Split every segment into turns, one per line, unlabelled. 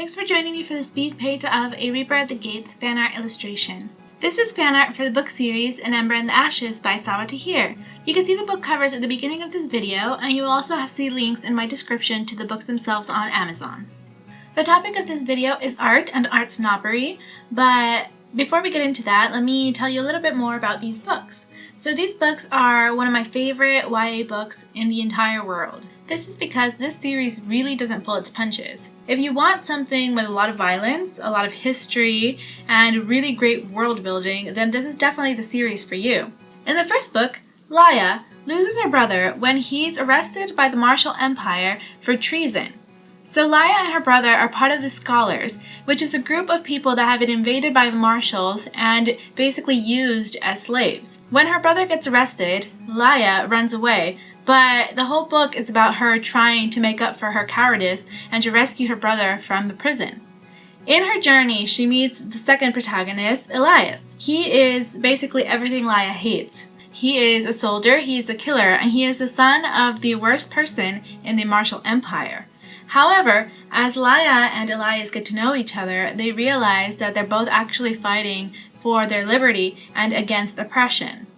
Thanks for joining me for the speed page of A Reaper at the Gates fan art illustration. This is fan art for the book series An Ember in the Ashes by Saba Tahir. You can see the book covers at the beginning of this video, and you will also see links in my description to the books themselves on Amazon. The topic of this video is art and art snobbery, but before we get into that, let me tell you a little bit more about these books. So these books are one of my favorite YA books in the entire world. This is because this series really doesn't pull its punches. If you want something with a lot of violence, a lot of history, and really great world building, then this is definitely the series for you. In the first book, Laya loses her brother when he's arrested by the Martial Empire for treason. So Laya and her brother are part of the Scholars, which is a group of people that have been invaded by the Marshals and basically used as slaves. When her brother gets arrested, Laya runs away, but the whole book is about her trying to make up for her cowardice and to rescue her brother from the prison. In her journey, she meets the second protagonist, Elias. He is basically everything Laya hates. He is a soldier, he is a killer, and he is the son of the worst person in the Martial Empire. However, as Laya and Elias get to know each other, they realize that they're both actually fighting for their liberty and against oppression.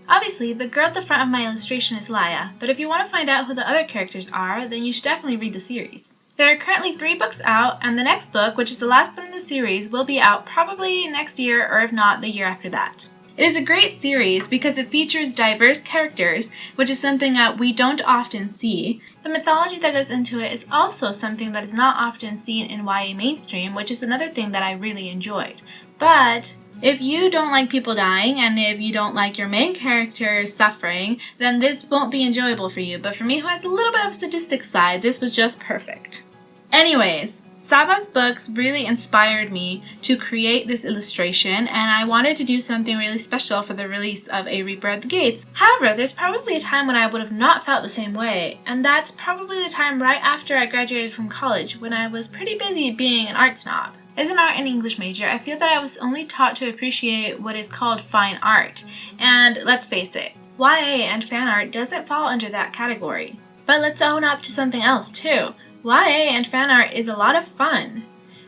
Obviously, the girl at the front of my illustration is Laya, but if you want to find out who the other characters are, then you should definitely read the series. There are currently 3 books out, and the next book, which is the last one in the series, will be out probably next year or if not, the year after that. It is a great series because it features diverse characters, which is something that we don't often see. The mythology that goes into it is also something that is not often seen in YA mainstream, which is another thing that I really enjoyed. But if you don't like people dying, and if you don't like your main character suffering, then this won't be enjoyable for you. But for me, who has a little bit of a sadistic side, this was just perfect. Anyways, Saba's books really inspired me to create this illustration, and I wanted to do something really special for the release of A Reaper at the Gates. However, there's probably a time when I would have not felt the same way, and that's probably the time right after I graduated from college, when I was pretty busy being an art snob. As an art and English major, I feel that I was only taught to appreciate what is called fine art, and let's face it, YA and fan art doesn't fall under that category. But let's own up to something else too. YA and fan art is a lot of fun.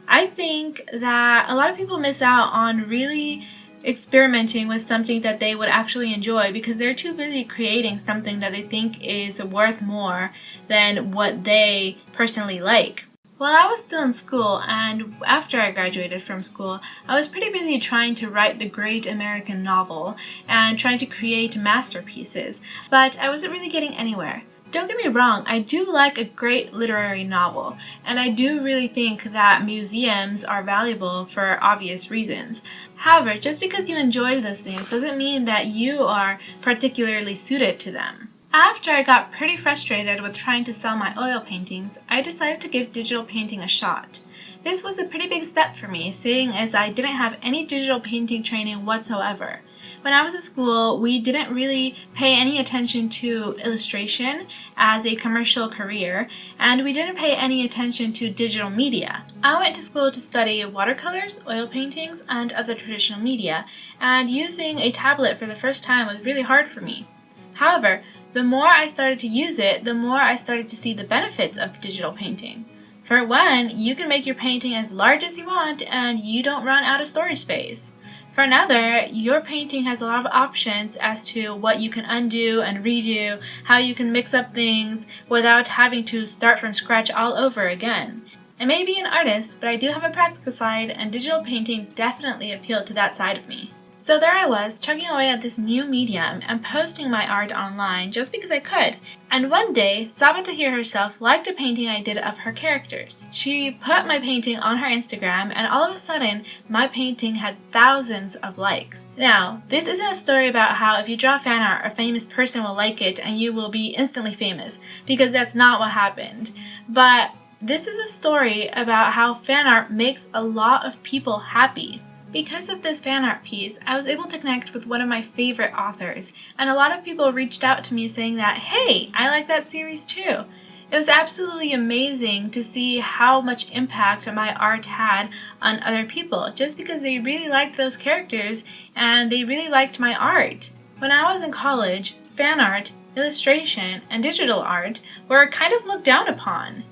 I think that a lot of people miss out on really experimenting with something that they would actually enjoy because they're too busy creating something that they think is worth more than what they personally like. While I was still in school and after I graduated from school, I was pretty busy trying to write the great American novel and trying to create masterpieces, but I wasn't really getting anywhere. Don't get me wrong, I do like a great literary novel, and I do really think that museums are valuable for obvious reasons. However, just because you enjoy those things doesn't mean that you are particularly suited to them. After I got pretty frustrated with trying to sell my oil paintings, I decided to give digital painting a shot. This was a pretty big step for me, seeing as I didn't have any digital painting training whatsoever. When I was at school, we didn't really pay any attention to illustration as a commercial career, and we didn't pay any attention to digital media. I went to school to study watercolors, oil paintings, and other traditional media, and using a tablet for the first time was really hard for me. However, the more I started to use it, the more I started to see the benefits of digital painting. For one, you can make your painting as large as you want, and you don't run out of storage space. For another, your painting has a lot of options as to what you can undo and redo, how you can mix up things without having to start from scratch all over again. I may be an artist, but I do have a practical side, and digital painting definitely appealed to that side of me. So there I was, chugging away at this new medium and posting my art online just because I could. And one day, Saba Tahir herself liked a painting I did of her characters. She put my painting on her Instagram, and all of a sudden, my painting had thousands of likes. Now, this isn't a story about how if you draw fan art, a famous person will like it and you will be instantly famous, because that's not what happened. But this is a story about how fan art makes a lot of people happy. Because of this fan art piece, I was able to connect with one of my favorite authors, and a lot of people reached out to me saying that, hey, I like that series too. It was absolutely amazing to see how much impact my art had on other people, just because they really liked those characters and they really liked my art. When I was in college, fan art, illustration, and digital art were kind of looked down upon.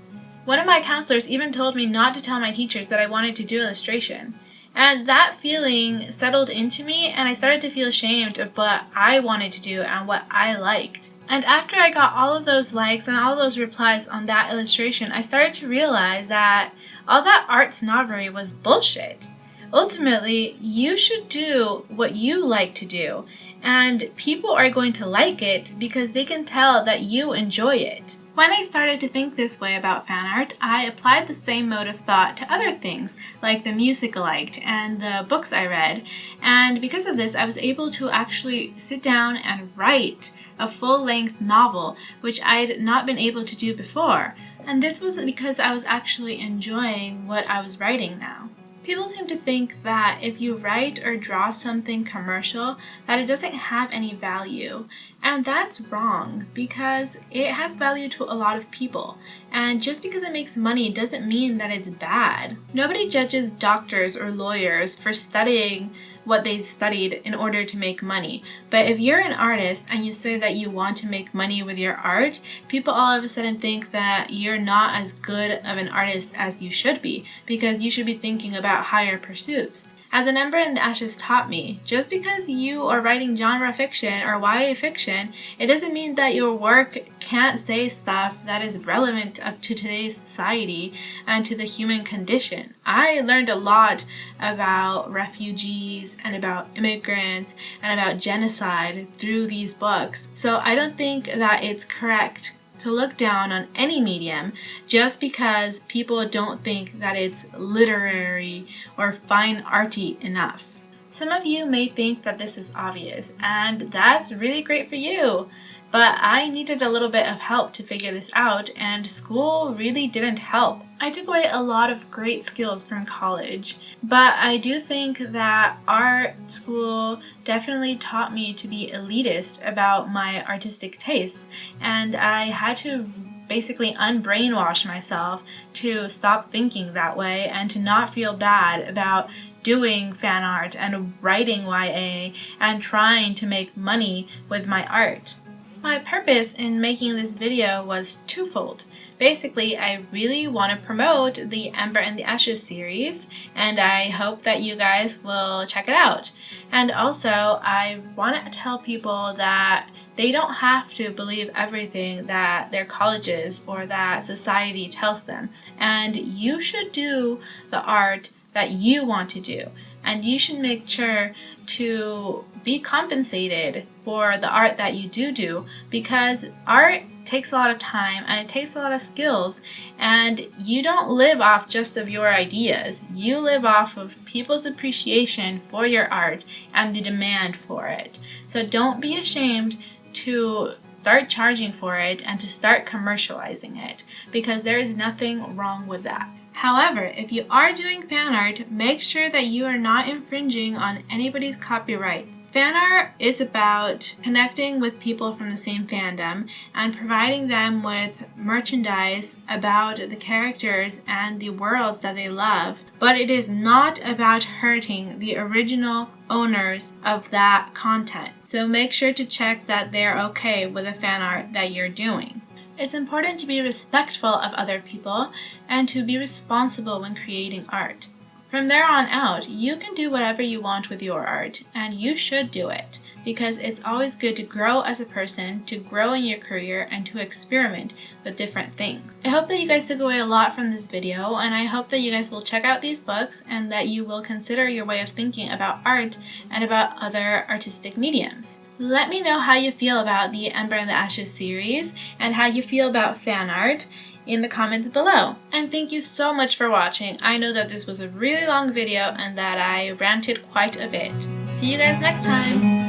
One of my counselors even told me not to tell my teachers that I wanted to do illustration. And that feeling settled into me, and I started to feel ashamed of what I wanted to do and what I liked. And after I got all of those likes and all of those replies on that illustration, I started to realize that all that art snobbery was bullshit. Ultimately, you should do what you like to do, and people are going to like it because they can tell that you enjoy it. When I started to think this way about fan art, I applied the same mode of thought to other things, like the music I liked and the books I read, and because of this I was able to actually sit down and write a full-length novel, which I'd not been able to do before, and this was because I was actually enjoying what I was writing now. People seem to think that if you write or draw something commercial, that it doesn't have any value. And that's wrong, because it has value to a lot of people. And just because it makes money doesn't mean that it's bad. Nobody judges doctors or lawyers for studying what they studied in order to make money. But if you're an artist and you say that you want to make money with your art, people all of a sudden think that you're not as good of an artist as you should be, because you should be thinking about higher pursuits. As An Ember in the Ashes taught me, just because you are writing genre fiction or YA fiction, it doesn't mean that your work can't say stuff that is relevant to today's society and to the human condition. I learned a lot about refugees and about immigrants and about genocide through these books, so I don't think that it's correct to look down on any medium just because people don't think that it's literary or fine arty enough. Some of you may think that this is obvious, and that's really great for you, but I needed a little bit of help to figure this out, and school really didn't help. I took away a lot of great skills from college, but I do think that art school definitely taught me to be elitist about my artistic tastes, and I had to basically unbrainwash myself to stop thinking that way and to not feel bad about doing fan art and writing YA and trying to make money with my art. My purpose in making this video was twofold. Basically, I really want to promote the Ember in the Ashes series, and I hope that you guys will check it out. And also, I want to tell people that they don't have to believe everything that their colleges or that society tells them. And you should do the art that you want to do. And you should make sure to be compensated for the art that you do, because art takes a lot of time and it takes a lot of skills, and you don't live off just of your ideas. You live off of people's appreciation for your art and the demand for it. So don't be ashamed to start charging for it and to start commercializing it, because there is nothing wrong with that. However, if you are doing fan art, make sure that you are not infringing on anybody's copyrights. Fan art is about connecting with people from the same fandom and providing them with merchandise about the characters and the worlds that they love, but it is not about hurting the original owners of that content. So make sure to check that they're okay with the fan art that you're doing. It's important to be respectful of other people and to be responsible when creating art. From there on out, you can do whatever you want with your art, and you should do it, because it's always good to grow as a person, to grow in your career, and to experiment with different things. I hope that you guys took away a lot from this video, and I hope that you guys will check out these books and that you will consider your way of thinking about art and about other artistic mediums. Let me know how you feel about the Ember in the Ashes series and how you feel about fan art in the comments below. And thank you so much for watching. I know that this was a really long video and that I ranted quite a bit. See you guys next time!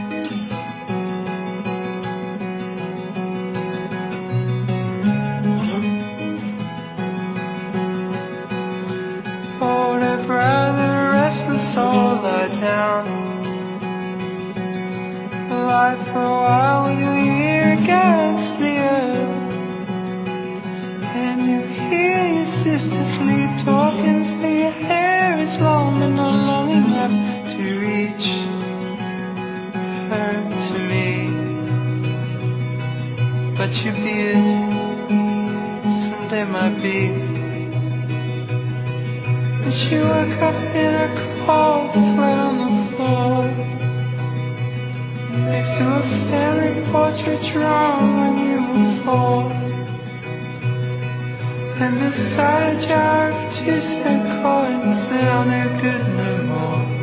Hold it, brother, restless soul, lie down. Lie for a while with your ear against the earth, and you hear your sister sleep talking, so your hair is long and not long enough to reach her to me. But your beard someday might be And she woke up in her clothes, sweat on the floor, next to a family portrait drawn when you were 4. And beside a jar of 2-cent coins that are no good no more.